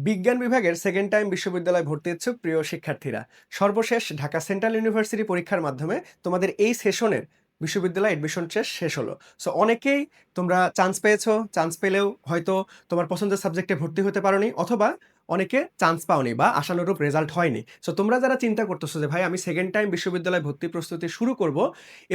বিজ্ঞান বিভাগের second time বিশ্ববিদ্যালয়ে ভর্তি ইচ্ছুক প্রিয় শিক্ষার্থীরা, সর্বশেষ ঢাকা সেন্ট্রাল ইউনিভার্সিটি পরীক্ষার মাধ্যমে তোমাদের এই সেশনের বিশ্ববিদ্যালয় অ্যাডমিশন শেষ হলো। সো অনেকেই তোমরা চান্স পেয়েছো, চান্স পেলেও হয়তো তোমার পছন্দের সাবজেক্টে ভর্তি হতে পারোনি, অথবা অনেকে চান্স পাওনি বা আশানুরূপ রেজাল্ট হয়নি। সো তোমরা যারা চিন্তা করতেছো যে ভাই আমি সেকেন্ড টাইম বিশ্ববিদ্যালয়ে ভর্তি প্রস্তুতি শুরু করব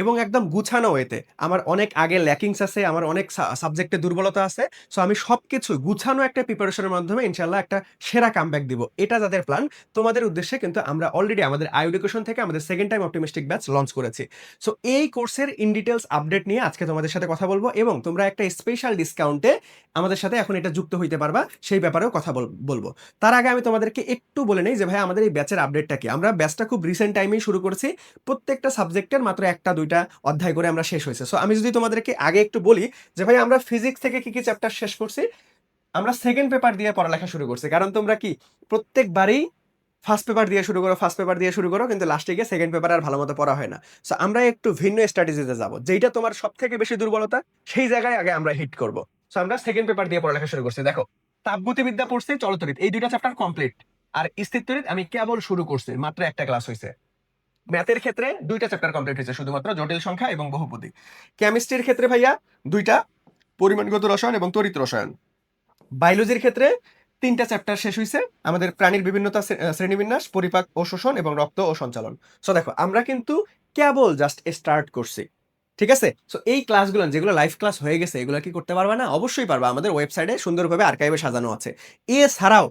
এবং একদম গুছানো ওয়েতে, আমার অনেক আগে ল্যাকিংস আছে, আমার অনেক সাবজেক্টে দুর্বলতা আছে, সো আমি সবকিছু গুছানো একটা প্রিপারেশনের মাধ্যমে ইনশাল্লাহ একটা সেরা কামব্যাক দিব, এটা যাদের প্ল্যান, তোমাদের উদ্দেশ্যে কিন্তু আমরা অলরেডি আমাদের আই এডুকেশন থেকে আমাদের second time optimistic batch launch করেছি। সো এই কোর্সের ইন ডিটেলস আপডেট নিয়ে আজকে তোমাদের সাথে কথা বলবো এবং তোমরা একটা স্পেশাল ডিসকাউন্টে আমাদের সাথে এখন এটা যুক্ত হইতে পারবা, সেই ব্যাপারেও কথা বলবো। তার আগে আমি তোমাদেরকে একটু বলে নেই যে ভাই আমাদের এই ব্যাচের আপডেটটা কি। আমরা ব্যাচটা খুব রিসেন্ট টাইমেই শুরু করেছি, প্রত্যেকটা সাবজেক্টের মাত্র একটা দুইটা অধ্যায় করে আমরা শেষ হয়েছে। সো আমি যদি তোমাদেরকে আগে একটু বলি যে ভাই আমরা ফিজিক্স থেকে কি কি চ্যাপ্টার শেষ করছি, আমরা সেকেন্ড পেপার দিয়ে পড়ালেখা শুরু করছি। কারণ তোমরা কি প্রত্যেকবারই ফার্স্ট পেপার দিয়ে শুরু করো, ফার্স্ট পেপার দিয়ে শুরু করো, কিন্তু লাস্টে গিয়ে সেকেন্ড পেপার আর ভালো মতো পড়া হয় না। সো আমরা একটু ভিন্ন স্ট্র্যাটেজিতে যাবো, যেইটা তোমার সব থেকে বেশি দুর্বলতা সেই জায়গায় আগে আমরা হিট করব। সো আমরা সেকেন্ড পেপার দিয়ে পড়ালেখা শুরু করছি। দেখো, তাপগতিবিদ্যা পড়ছি, চলতরিৎ, এই দুইটা চ্যাপ্টার কমপ্লিট। আর স্থিরতরিৎ আমি কেবল শুরু করছি, মাত্র একটা ক্লাস হয়েছে। ম্যাথের ক্ষেত্রে দুইটা চ্যাপ্টার কমপ্লিট হয়েছে, শুধুমাত্র জটিল সংখ্যা এবং বহুপদী। কেমিস্ট্রির ক্ষেত্রে ভাইয়া দুইটা, পরিমাণগত রসায়ন এবং তড়িৎ রসায়ন। বায়োলজির ক্ষেত্রে তিনটা চ্যাপ্টার শেষ হয়েছে, আমাদের প্রাণীর বিভিন্নতা, শ্রেণীবিন্যাস, পরিপাক ও শোষণ এবং রক্ত ও সঞ্চালন। সো দেখো আমরা কিন্তু কেবল জাস্ট স্টার্ট করছি, ঠিক আছে? সো এই ক্লাসগুলো যেগুলো লাইভ ক্লাস হয়ে গেছে, এগুলো কি করতে পারবা না? অবশ্যই পারবা, আমাদের ওয়েবসাইটে সুন্দরভাবে আর্কাইভে সাজানো আছে। এছাড়াও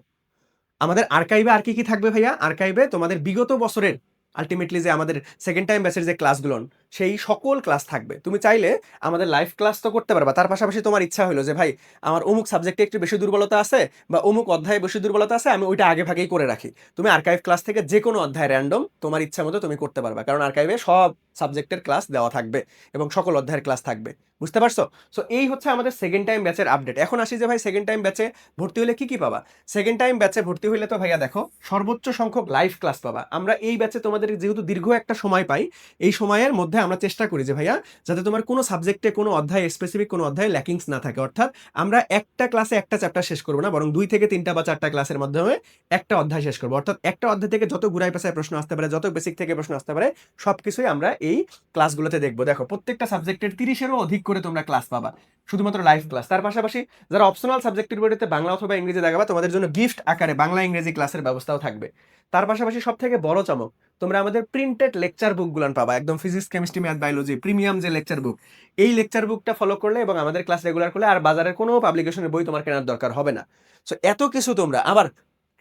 আমাদের আর্কাইভে আর কি কি থাকবে ভাইয়া, আর্কাইভে তোমাদের বিগত বছরের আলটিমেটলি যে আমাদের সেকেন্ড টাইম ব্যাচের যে ক্লাসগুলো, সেই সকল ক্লাস থাকবে। তুমি চাইলে আমাদের লাইভ ক্লাস তো করতে পারবা, তার পাশাপাশি তোমার ইচ্ছা হলো যে ভাই আমার অমুক সাবজেক্টে একটু বেশি দুর্বলতা আছে বা অমুক অধ্যায়ে বেশি দুর্বলতা আছে, আমি ওইটা আগে ভাগেই করে রাখি, তুমি আর্কাইভ ক্লাস থেকে যে কোনো অধ্যায় র্যান্ডম তোমার ইচ্ছা মতো তুমি করতে পারবা, কারণ আর্কাইভে সব সাবজেক্টের ক্লাস দেওয়া থাকবে এবং সকল অধ্যায়ের ক্লাস থাকবে। বুঝতে পারছো? সো এই হচ্ছে আমাদের সেকেন্ড টাইম ব্যাচের আপডেট। এখন আসি যে ভাই সেকেন্ড টাইম ব্যাচে ভর্তি হলে কি কি পাবা। সেকেন্ড টাইম ব্যাচে ভর্তি হইলে তো ভাইয়া দেখো, সর্বোচ্চ সংখ্যক লাইভ ক্লাস পাবা। আমরা এই ব্যাচে তোমাদের যেহেতু দীর্ঘ একটা সময় পাই, এই সময়ের মধ্যে আমরা চেষ্টা করি যে ভাইয়া যাতে তোমার কোনো সাবজেক্টে কোনো অধ্যায়, স্পেসিফিক কোনো অধ্যায় ল্যাকিংস না থাকে। অর্থাৎ আমরা একটা ক্লাসে একটা চ্যাপ্টার শেষ করবো না, বরং 2 থেকে 3টা বা 4টা ক্লাসের মাধ্যমে একটা অধ্যায় শেষ করবো। অর্থাৎ একটা অধ্যায় থেকে যত ঘুরাই পেঁচায় প্রশ্ন আসতে পারে, যত বেসিক থেকে প্রশ্ন আসতে পারে, সবকিছুই আমরা এই ক্লাসগুলোতে দেখবো। দেখো প্রত্যেকটা সাবজেক্টের 30-এরও অধিক করে তোমরা ক্লাস পাবা, শুধুমাত্র লাইভ ক্লাস। তার পাশাপাশি যারা অপশনাল সাবজেক্টের বইতে বাংলা অথবা ইংরেজি দেখাবা, তোমাদের জন্য গিফট আকারে বাংলা ইংরেজি ক্লাসের ব্যবস্থাও থাকবে। তার পাশাপাশি সব থেকে বড় চমক, তোমরা আমাদের প্রিন্টেড লেকচার বুকগুলো পাবা, একদম physics, chemistry, math, biology premium যে লেকচার বুক, এই লেকচার বুকটা ফলো করলে এবং আমাদের ক্লাস রেগুলার করলে আর বাজারের কোনো পাবলিকেশনের বই তোমার কেনার দরকার হবে না। সো এত কিছু তোমরা আবার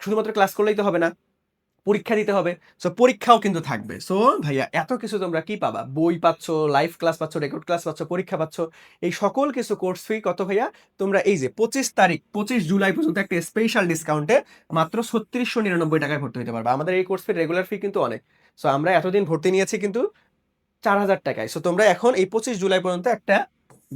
শুধুমাত্র ক্লাস করলেই তো হবে না, পরীক্ষা দিতে হবে। সো পরীক্ষাও কিন্তু থাকবে। সো ভাইয়া এত কিছু তোমরা কি পাবা, বই পাচ্ছ, লাইভ ক্লাস পাচ্ছ, রেকর্ড ক্লাস পাচ্ছ, পরীক্ষা পাচ্ছ, এই সকল কিছু কোর্স ফি কত ভাইয়া? তোমরা এই যে 25 তারিখ, 25 জুলাই পর্যন্ত একটা স্পেশাল ডিসকাউন্টে মাত্র 3699 টাকায় ভর্তি হতে পারবে। আমাদের এই কোর্স ফির রেগুলার ফি কিন্তু অনেক। সো আমরা এতদিন ভর্তি নিয়েছি কিন্তু 4000 টাকায়। সো তোমরা এখন এই 25 জুলাই পর্যন্ত একটা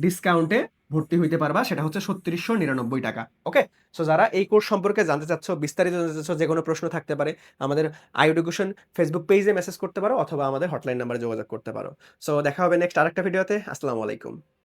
ডিসকাউন্টে ভর্তি হইতে পারবা, সেটা হচ্ছে 3699 টাকা। ওকে? সো যারা এই কোর্স সম্পর্কে জানতে চাচ্ছ, বিস্তারিত জানতে চাচ্ছ, যে কোনো প্রশ্ন থাকতে পারে, আমাদের আই এডুকেশন ফেসবুক পেজে মেসেজ করতে পারো অথবা আমাদের হটলাইন নাম্বারে যোগাযোগ করতে পারো। সো দেখা হবে নেক্সট আরেকটা ভিডিওতে। আসসালামু আলাইকুম।